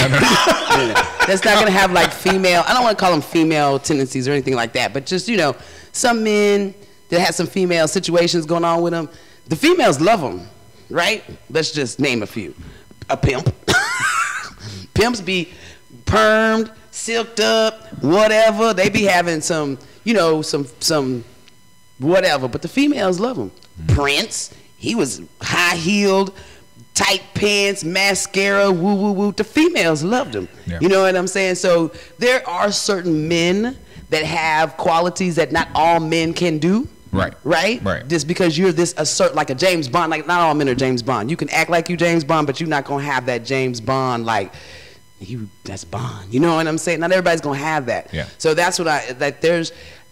No. That's not gonna have like female. I don't want to call them female tendencies or anything like that, but just some men that have some female situations going on with them. The females love them, right? Let's just name a few. A pimp. Pimps be permed, silked up, whatever. They be having some whatever. But the females love him. Prince, he was high heeled, tight pants, mascara, woo woo woo. The females loved him. Yeah. You know what I'm saying? So there are certain men that have qualities that not all men can do. Right. Right? Just because you're like a James Bond, like not all men are James Bond. You can act like you James Bond, but you're not gonna have that James Bond like that's Bond. You know what I'm saying? Not everybody's gonna have that. Yeah. So that's what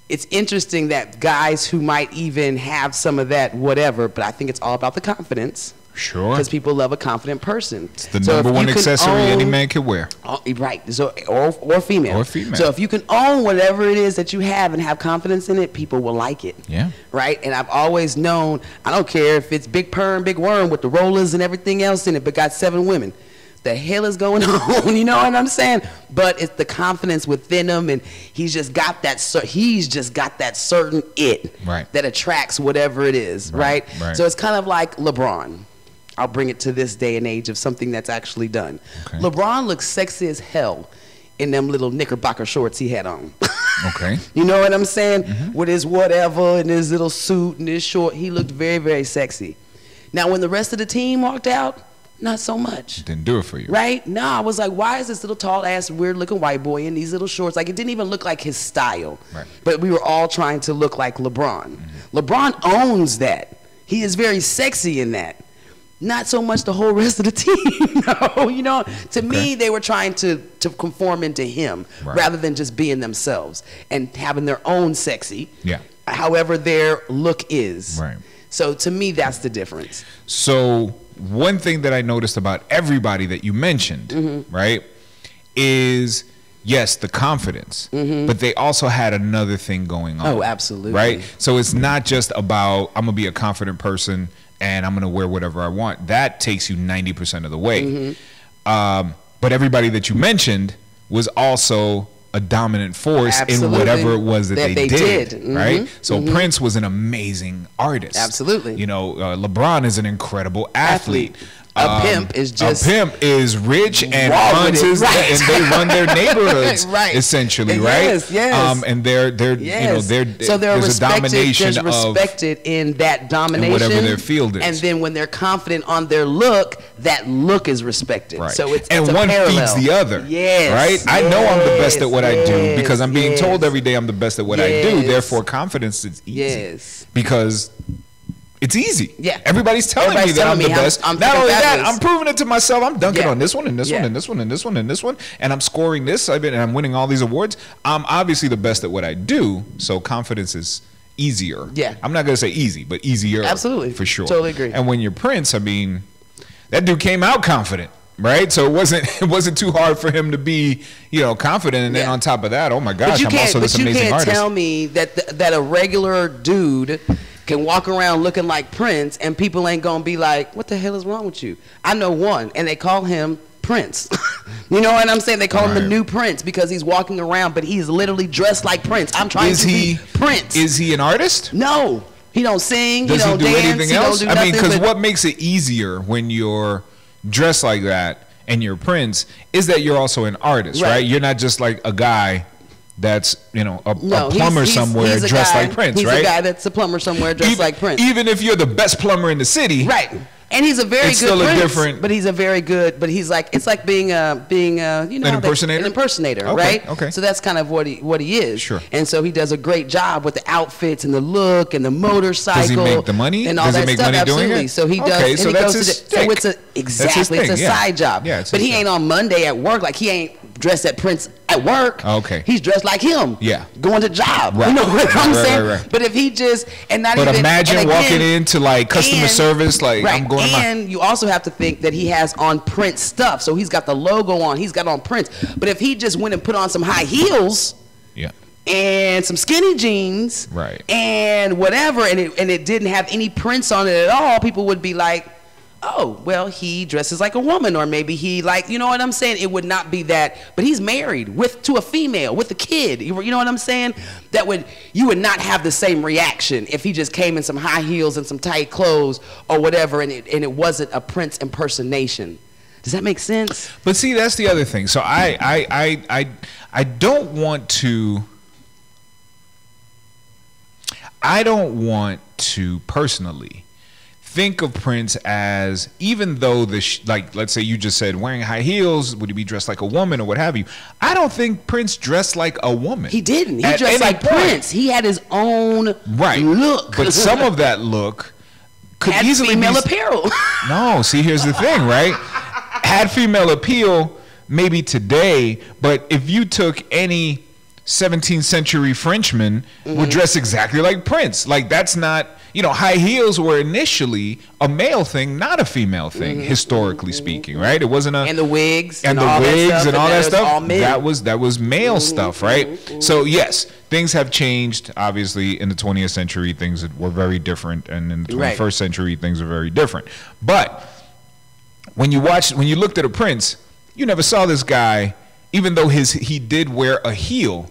it's interesting that guys who might even have some of that whatever, but I think it's all about the confidence. Sure. Because people love a confident person. It's the number one accessory any man can wear. Right. So or female. Or female. So if you can own whatever it is that you have and have confidence in it, people will like it. Yeah. Right? And I've always known, I don't care if it's big perm, big worm with the rollers and everything else in it, but got 7 women. The hell is going on? You know what I'm saying? But it's the confidence within him, and he's just got that certain it Right. that attracts whatever it is, right? Right. So it's kind of like LeBron. I'll bring it to this day and age of something that's actually done. Okay. LeBron looks sexy as hell in them little knickerbocker shorts he had on. Okay. You know what I'm saying? Mm-hmm. With his whatever and his little suit and his short, he looked very, very sexy. Now, when the rest of the team walked out, not so much. Didn't do it for you. Right? No, I was like, why is this little tall ass weird looking white boy in these little shorts? Like, it didn't even look like his style. Right. But we were all trying to look like LeBron. Mm-hmm. LeBron owns that. He is very sexy in that. Not so much the whole rest of the team. No, to me, they were trying to conform into him rather than just being themselves and having their own sexy. Yeah. However their look is. Right. So to me, that's the difference. So one thing that I noticed about everybody that you mentioned, right, is yes, the confidence, but they also had another thing going on. Oh, absolutely. Right? So it's not just about I'm going to be a confident person and I'm going to wear whatever I want. That takes you 90% of the way. But everybody that you mentioned was also a dominant force in whatever it was that they did. Right? So Prince was an amazing artist. Absolutely. LeBron is an incredible athlete. A pimp is just a pimp is rich and raw with runs it, his right. and they run their neighborhoods Right. essentially, Yes, right? yes. And they're Yes. So they're there's a domination they're respected in that domination, whatever their field is. And then when they're confident on their look, that look is respected. Right. So it's and a one parallel. feeds the other. Yes. Right? I know I'm the best at what I do yes, because I'm being yes. told every day I'm the best at what I do. Yes. Therefore, confidence is easy. Yes. Because it's easy. Yeah. Everybody's telling me that I'm the best. I'm Not only that, fabulous. I'm proving it to myself. I'm dunking Yeah. on this one and this Yeah. one and this one and this one and this one, and I'm scoring this. And I'm winning all these awards. I'm obviously the best at what I do. So confidence is easier. Yeah. I'm not gonna say easy, but easier. Absolutely. For sure. Totally agree. And when you're Prince, I mean, that dude came out confident. Right, so it wasn't too hard for him to be, confident, and then Yeah. on top of that, oh my gosh, But you I'm can't, also this but you amazing can't artist. tell me that a regular dude can walk around looking like Prince and people ain't gonna be like, what the hell is wrong with you? I know one, and they call him Prince. You know what I'm saying? They call him the Right. new Prince because he's walking around, but he's literally dressed like Prince. I'm trying Is to he be Prince. Is he an artist? No, he don't sing. Does he he don't do dance. anything he else? Don't do I mean, nothing because but- what makes it easier when you're dressed like that and you're Prince is that you're also an artist, right? Right. You're not just like a guy that's, you know, a No, plumber he's somewhere a dressed guy- like Prince, he's right? a guy that's a plumber somewhere dressed like Prince. Even if you're the best plumber in the city, Right. And he's a very It's good still a Prince, different- but he's a very good, but he's like, it's like being you know, An how they- impersonator? an impersonator, Okay, right? okay. So that's kind of what he is. Sure. And so he does a great job with the outfits and the look and the motorcycle. Does he make the money? And all Does he that make stuff? money doing Absolutely. it? So he does. Okay, and so he that's goes his to stick. so it's a That's his exactly it's thing, a yeah. side job. Yeah, it's but his he thing. ain't on Monday at work like he ain't dressed at Prince at work. Okay. He's dressed like him. Yeah. Going to job. Right. You know what I'm Right, saying? right, right. But if he just and not But even imagine and again, walking into like customer and- service, like right. I'm going to my. And you also have to think that he has on Prince stuff. So he's got the logo on. He's got on Prince. But if he just went and put on some high heels Yeah. and some skinny jeans, Right. and whatever, and it didn't have any Prince on it at all, people would be like, oh, well, he dresses like a woman, or maybe he like, you know what I'm saying? It would not be that, but he's married to a female with a kid. You know what I'm saying? You would not have the same reaction if he just came in some high heels and some tight clothes or whatever, and it wasn't a Prince impersonation. Does that make sense? But see, that's the other thing. So I don't want to. I don't want to personally think of Prince as, even though like, let's say you just said wearing high heels, would he be dressed like a woman or what have you? I don't think Prince dressed like a woman. He didn't. He at dressed any like point. Prince. He had his own look. But some of that look could had easily female be apparel. No, see, here's the thing, right? Had female appeal maybe today, but if you took any 17th century Frenchman would dress exactly like Prince. Like, that's not, you know, high heels were initially a male thing, not a female thing, historically speaking, right? It wasn't a And the wigs. and the all that wigs stuff, and all then that it was stuff. all men. That was male stuff, right? So yes, things have changed. Obviously, in the 20th century, things were very different, and in the 21st Right. century, things are very different. But when you looked at a Prince, you never saw this guy, even though he did wear a heel.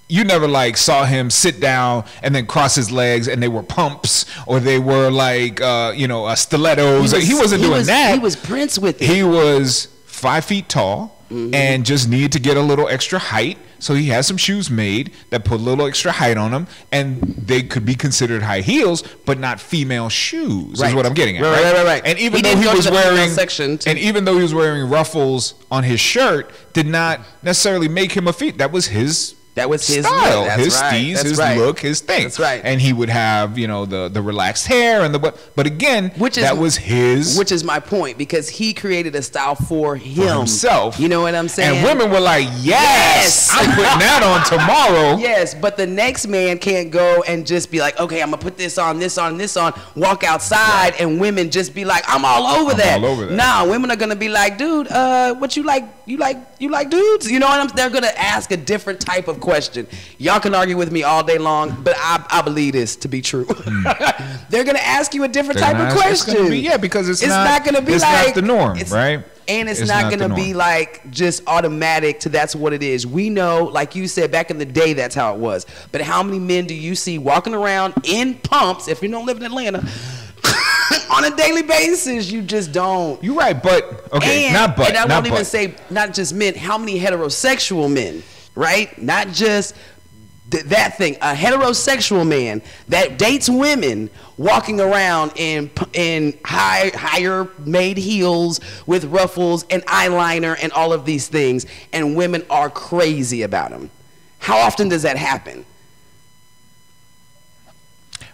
You never like saw him sit down and then cross his legs and they were pumps or they were like stilettos. He wasn't doing that. He was Prince with it. He was 5 feet tall and just needed to get a little extra height. So he had some shoes made that put a little extra height on them, and they could be considered high heels, but not female shoes. Right. Is what I'm getting at. Right. And even He though didn't he go to was the female wearing, section to- and even though he was wearing ruffles on his shirt, did not necessarily make him a feat. That was his. That was his style, look. That's his right. steez, That's his right. look, his thing. That's right. And he would have, you know, the relaxed hair and but again, that was his. Which is my point, because he created a style for himself. You know what I'm saying? And women were like, yes, Yes. I'm putting that on tomorrow. Yes, but the next man can't go and just be like, okay, I'm gonna put this on, walk outside, and women just be like, I'm all over that. all over that. Nah, women are gonna be like, dude, what you like? You like dudes? You know what They're gonna ask a different type of question. Y'all can argue with me all day long, but I believe this to be true. They're gonna ask you a different type of question. Because it's not gonna be it's like not the norm, it's- right? And it's not the going to be norm. like just automatic to that's what it is. We know, like you said, back in the day, that's how it was. But how many men do you see walking around in pumps, if you don't live in Atlanta, on a daily basis? You just don't. You're right, but okay, And I not won't even but. say not just men, how many heterosexual men, right? Not just that thing. A heterosexual man that dates women walking around in higher made heels with ruffles and eyeliner and all of these things, and women are crazy about him. How often does that happen?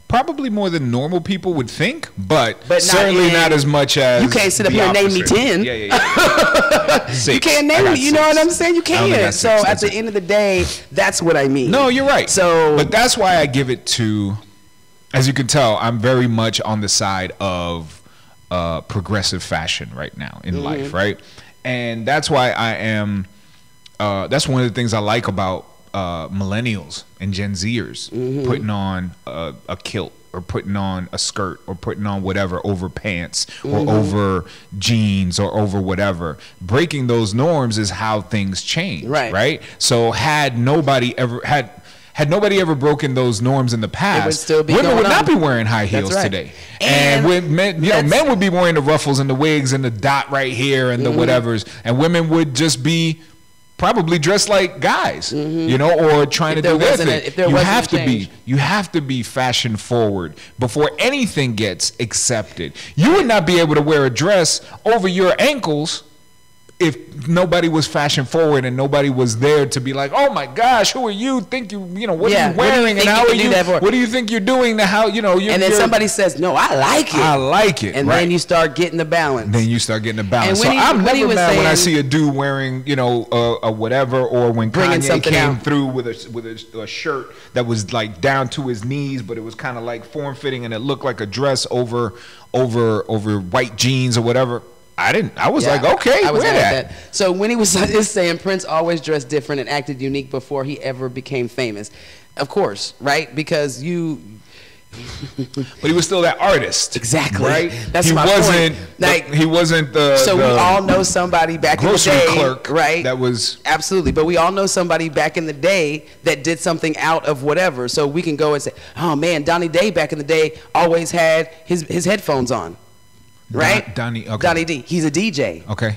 Probably more than normal people would think, but not certainly in- not as much as You can't sit up the here and name me opposite. 10. Yeah. You Six. can't I name got me. You know six. what I'm saying? You I only got can't. six, So at that's the it. end of the day, that's what I mean. No, you're right. So, but that's why I give it to, as you can tell, I'm very much on the side of progressive fashion right now in life, right? And that's why I am. That's one of the things I like about millennials and Gen Zers putting on a kilt or putting on a skirt or putting on whatever over pants or over jeans or over whatever. Breaking those norms is how things change, right? So had nobody ever broken those norms in the past, women would not be wearing high heels today. And men would be wearing the ruffles and the wigs and the dot right here and the whatevers, and women would just be probably dressed like guys, or trying to do their thing. You have to be fashion forward before anything gets accepted. You would not be able to wear a dress over your ankles if nobody was fashion forward and nobody was there to be like, oh my gosh, who are you? What are you wearing? And how are you? What do you think you're doing? And then somebody says, no, I like it. I like it. And then you start getting the balance. So I'm never mad when I see a dude wearing, a whatever, or when Kanye came through with a shirt that was like down to his knees, but it was kind of like form fitting and it looked like a dress over white jeans or whatever. I was like, okay, wear that. So when he was saying Prince always dressed different and acted unique before he ever became famous. Of course, right? Because but he was still that artist. Exactly. Right? That's my point. He wasn't the So we all know somebody back in the day. Grocery clerk. Right? That was. Absolutely. But we all know somebody back in the day that did something out of whatever. So we can go and say, oh man, Donnie Day back in the day always had his headphones on. Right? Donnie D. He's a DJ. Okay.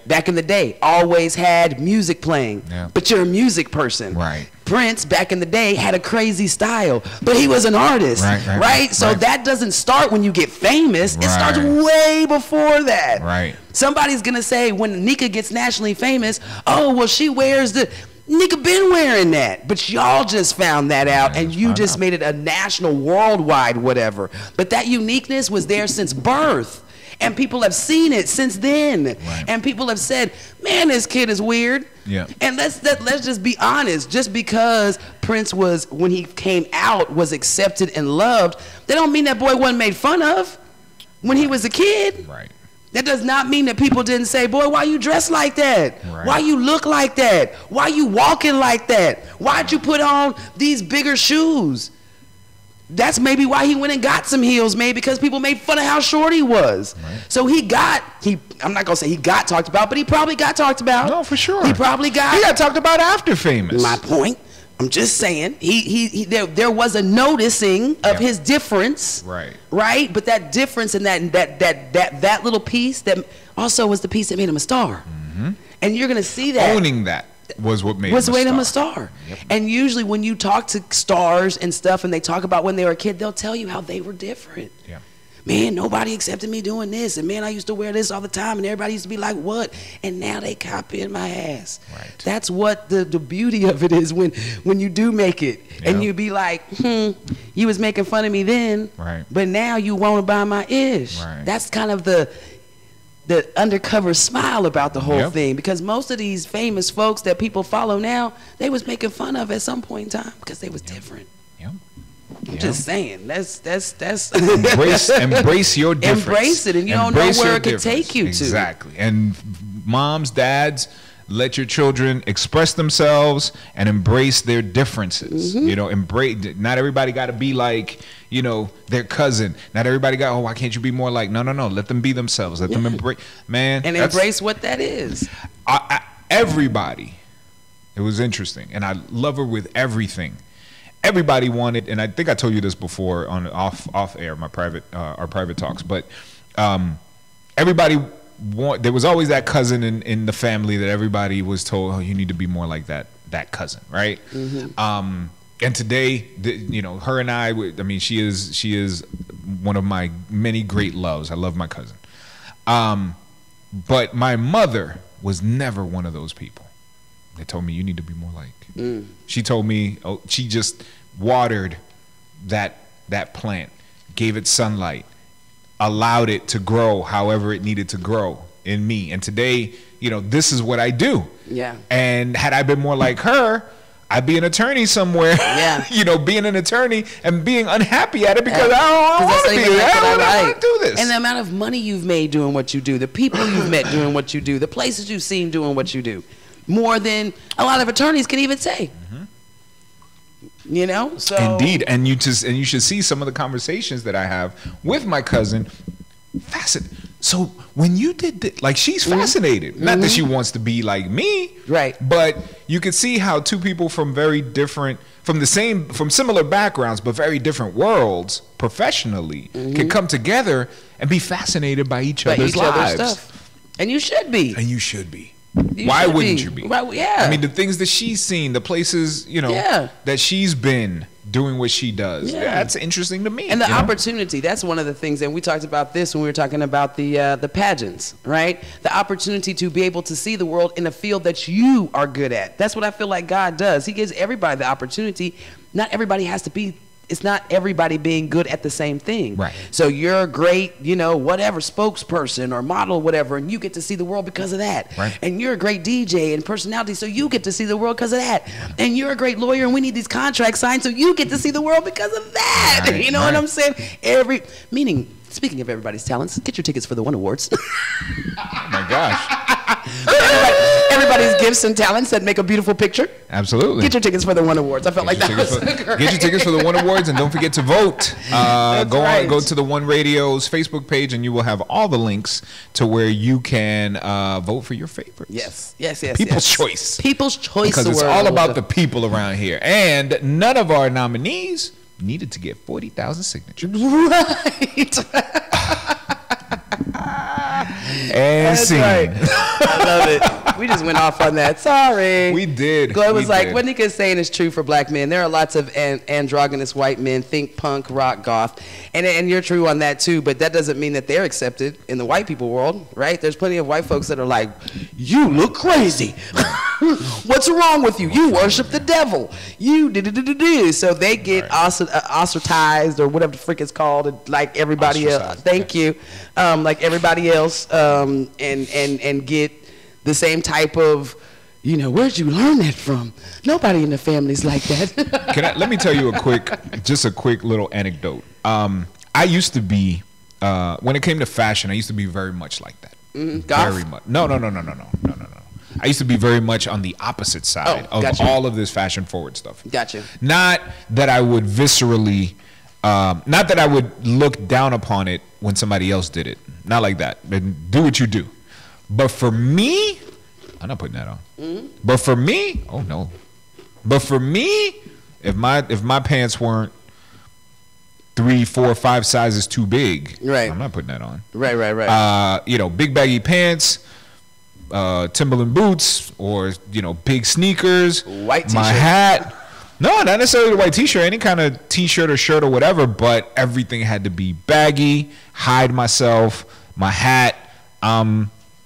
Back in the day, always had music playing. Yeah. But you're a music person. Right. Prince, back in the day, had a crazy style, but he was an artist. Right? So that doesn't start when you get famous. It starts way before that. Right. Somebody's going to say, when Nika gets nationally famous, oh, well, she wears the... Nika been wearing that, but y'all just found that out, and you just made it a national, worldwide, whatever. But that uniqueness was there since birth, and people have seen it since then. And people have said, "Man, this kid is weird." Yeah. And let's just be honest. Just because Prince was, when he came out, was accepted and loved, that don't mean that boy wasn't made fun of when he was a kid. Right. That does not mean that people didn't say, boy, why you dress like that? Why you look like that? Why you walking like that? Why'd you put on these bigger shoes? That's maybe why he went and got some heels, maybe because people made fun of how short he was. So I'm not going to say he got talked about, but he probably got talked about. No, for sure. He probably got. He got talked about after famous. My point. I'm just saying, there was a noticing of his difference, right? But that difference and that little piece that also was the piece that made him a star. And you're gonna see that owning that was what made him a star. And usually when you talk to stars and stuff, and they talk about when they were a kid, they'll tell you how they were different. Man, nobody accepted me doing this, and man, I used to wear this all the time, and everybody used to be like, what? And now they copying my ass. That's what the beauty of it is when you do make it, and you be like, you was making fun of me then, but now you want to buy my ish. That's kind of the undercover smile about the whole thing, because most of these famous folks that people follow now, they was making fun of at some point in time because they was different. I'm just saying, that's embrace your difference. Embrace it, and you don't know where it could take you to. Exactly. And moms, dads, let your children express themselves and embrace their differences. Embrace. Not everybody got to be like, their cousin. Not everybody got, why can't you be more like? No. Let them be themselves. Let them embrace, man. And embrace what that is. Everybody. It was interesting, and I love her with everything. Everybody wanted, and I think I told you this before on off air, our private talks, but everybody there was always that cousin in the family that everybody was told, oh, you need to be more like that cousin, right? And today, her and I mean, she is one of my many great loves. I love my cousin, but my mother was never one of those people. They told me, you need to be more like. She told me, she just watered that plant, gave it sunlight, allowed it to grow however it needed to grow in me. And today, this is what I do. And had I been more like her, I'd be an attorney somewhere. Being an attorney and being unhappy at it because I don't want to be there. I don't want to do this. And the amount of money you've made doing what you do, the people you've met doing what you do, the places you've seen doing what you do. More than a lot of attorneys can even say. You know, so indeed, and you should see some of the conversations that I have with my cousin. Fascinating. So when you did that, like, she's fascinated. Not that she wants to be like me, right? But you could see how two people from from similar backgrounds but very different worlds professionally can come together and be fascinated by each other's lives. Stuff. And you should be. And you should be. Why wouldn't you be? Well, yeah. I mean, the things that she's seen, the places, that she's been doing what she does. Yeah. That's interesting to me. And the opportunity, that's one of the things, and we talked about this when we were talking about the pageants, right? The opportunity to be able to see the world in a field that you are good at. That's what I feel like God does. He gives everybody the opportunity. Not everybody has to be, it's not everybody being good at the same thing. Right. So you're a great, whatever, spokesperson or model, whatever, and you get to see the world because of that. Right. And you're a great DJ and personality, so you get to see the world because of that. And you're a great lawyer, and we need these contracts signed, so you get to see the world because of that. Right. You know what I'm saying? Speaking of everybody's talents, get your tickets for the One Awards. Oh my gosh. Everybody's gifts and talents that make a beautiful picture. Absolutely. Get your tickets for the One Awards. I felt like that was great. Get your tickets for the One Awards, and don't forget to vote. Go to the One Radio's Facebook page, and you will have all the links to where you can vote for your favorites. Yes. People's choice. People's choice. Because it's all about the people around here. And none of our nominees needed to get 40,000 signatures. Right. And that's scene. Right. I love it. We just went off on that. Sorry. We did. Glow was like, what Nika is saying is true for black men. There are lots of androgynous white men, think punk, rock, goth. And you're true on that too, but that doesn't mean that they're accepted in the white people world, right? There's plenty of white folks that are like, you look crazy. What's wrong with you? You worship the devil. You do. So they get ostracized or whatever the frick it's called, like everybody else. Thank you. Like everybody else, and get the same type of, where'd you learn that from? Nobody in the family's like that. Let me tell you a quick little anecdote. I used to be, when it came to fashion, I used to be very much like that. Very much. No. I used to be very much on the opposite side of all of this fashion forward stuff. Gotcha. Not that I would viscerally, not that I would look down upon it when somebody else did it. Not like that. Do what you do. But for me, I'm not putting that on. But for me, oh no. But for me, if my pants weren't 3, 4, 5 sizes too big, right, I'm not putting that on. Right. Big baggy pants, Timberland boots, or big sneakers, white t-shirt, my hat. No, not necessarily the white t-shirt, any kind of t-shirt or shirt or whatever, but everything had to be baggy, hide myself, my hat.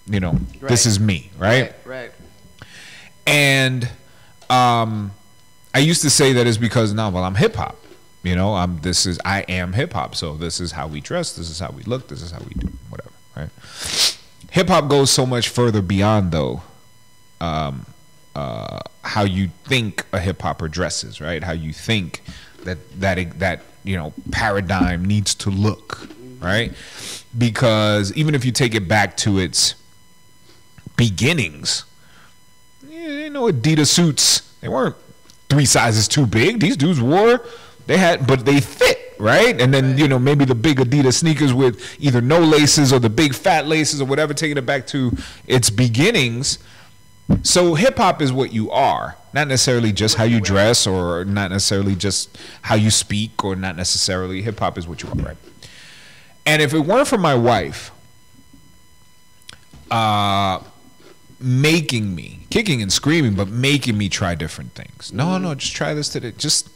This is me, right? Right. And I used to say that is because I'm hip hop. I am hip hop. So this is how we dress. This is how we look. This is how we do whatever. Right. Hip hop goes so much further beyond though. How you think a hip hopper dresses, right? How you think that paradigm needs to look, right? Because even if you take it back to its beginnings, Adidas suits, they weren't 3 sizes too big. These dudes but they fit, right? And then, maybe the big Adidas sneakers with either no laces or the big fat laces or whatever, taking it back to its beginnings. So hip hop is what you are, not necessarily just how you dress or not necessarily just how you speak or not necessarily. Hip hop is what you are, right? And if it weren't for my wife making me, kicking and screaming, but making me try different things. No, just try this today. Just